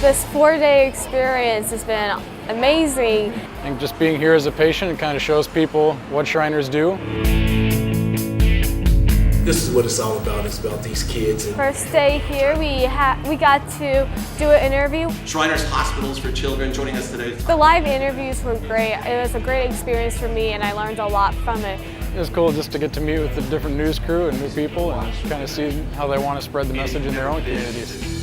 This 4-day experience has been amazing. I think just being here as a patient, it kind of shows people what Shriners do. This is what it's all about. It's about these kids. First day here, we got to do an interview. Shriners Hospitals for Children joining us today. The live interviews were great. It was a great experience for me, and I learned a lot from it. It was cool just to get to meet with the different news crew and new people and kind of see how they want to spread the message in their own communities.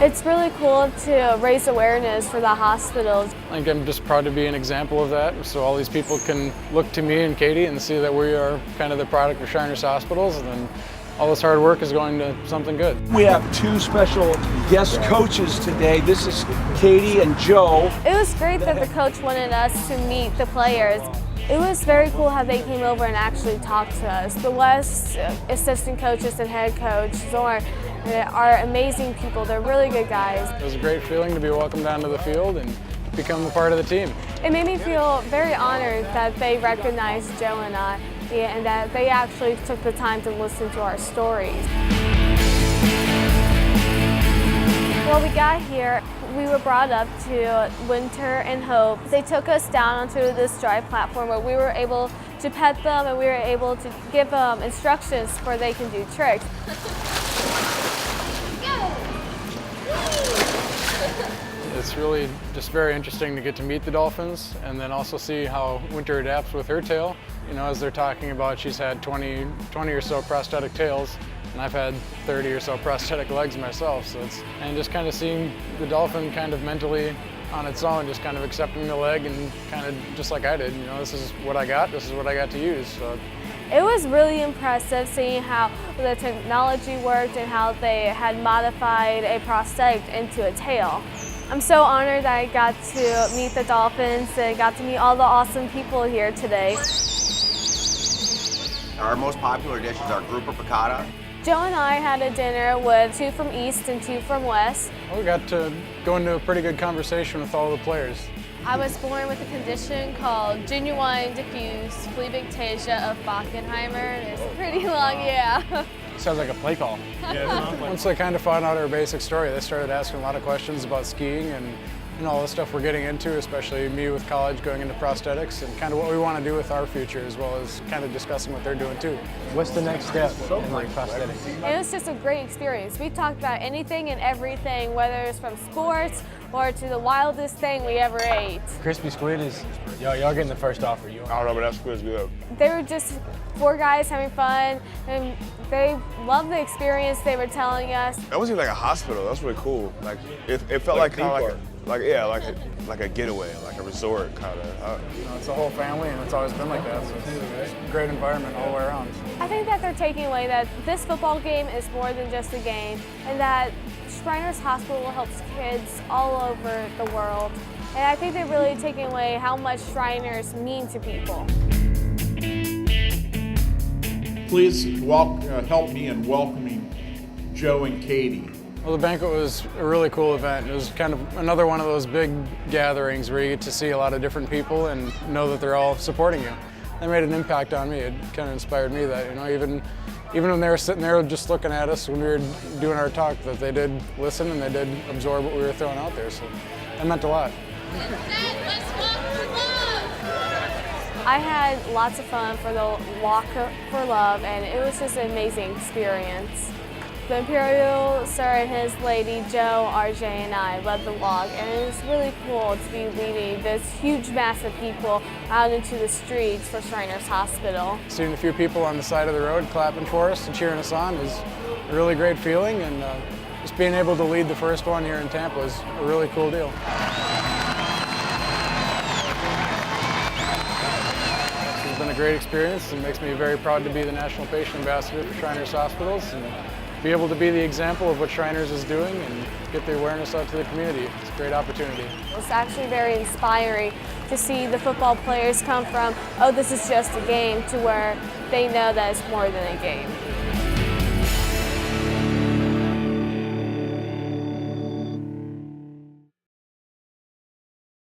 It's really cool to raise awareness for the hospitals. I think I'm just proud to be an example of that, so all these people can look to me and Katie and see that we are kind of the product of Shriners Hospitals, and then all this hard work is going to something good. We have two special guest coaches today. This is Katie and Joe. It was great that the coach wanted us to meet the players. It was very cool how they came over and actually talked to us. The West assistant coaches and head coach, Zorn, are amazing people. They're really good guys. It was a great feeling to be welcomed onto the field and become a part of the team. It made me feel very honored that they recognized Joe and I, and that they actually took the time to listen to our stories. When we got here, we were brought up to Winter and Hope. They took us down onto this dry platform where we were able to pet them and we were able to give them instructions where they can do tricks. It's really just very interesting to get to meet the dolphins and then also see how Winter adapts with her tail. You know, as they're talking about, she's had 20 or so prosthetic tails, and I've had 30 or so prosthetic legs myself. And just kind of seeing the dolphin kind of mentally on its own, just kind of accepting the leg and kind of just like I did. You know, this is what I got to use. So. It was really impressive seeing how the technology worked and how they had modified a prosthetic into a tail. I'm so honored that I got to meet the dolphins and got to meet all the awesome people here today. Our most popular dish is our grouper piccata. Joe and I had a dinner with 2 from East and 2 from West. We got to go into a pretty good conversation with all the players. I was born with a condition called genuine diffuse phlebitictasia of Bockenheimer. It's pretty long, yeah. Sounds like a play call. Once they kind of found out our basic story, they started asking a lot of questions about skiing and all the stuff we're getting into, especially me with college going into prosthetics, and kind of what we want to do with our future, as well as kind of discussing what they're doing too. What's the next step in like prosthetics? It was just a great experience. We talked about anything and everything, whether it's from sports or to the wildest thing we ever ate. Crispy squid is, y'all getting the first offer. I don't know, but that squid's good. They were just 4 guys having fun, and they loved the experience they were telling us. That wasn't like a hospital. That's really cool. Like it felt like kind of like a getaway, like a resort kind of. It's a whole family, and it's always been like that. So it's a great environment all the way around. I think that they're taking away that this football game is more than just a game, and that Shriners Hospital helps kids all over the world. And I think they're really taking away how much Shriners mean to people. Please help me in welcoming Joe and Katie. Well, the banquet was a really cool event. It was kind of another one of those big gatherings where you get to see a lot of different people and know that they're all supporting you. That made an impact on me. It kind of inspired me that, you know, even when they were sitting there just looking at us when we were doing our talk, that they did listen and they did absorb what we were throwing out there. So that meant a lot. I had lots of fun for the Walk for Love, and it was just an amazing experience. The Imperial Sir and his lady, Joe, RJ, and I led the walk, and it was really cool to be leading this huge mass of people out into the streets for Shriners Hospital. Seeing a few people on the side of the road clapping for us and cheering us on is a really great feeling, and just being able to lead the first one here in Tampa is a really cool deal. It's been a great experience and makes me very proud to be the National Patient Ambassador for Shriners Hospitals and be able to be the example of what Shriners is doing and get the awareness out to the community. It's a great opportunity. It's actually very inspiring to see the football players come from, oh, this is just a game, to where they know that it's more than a game.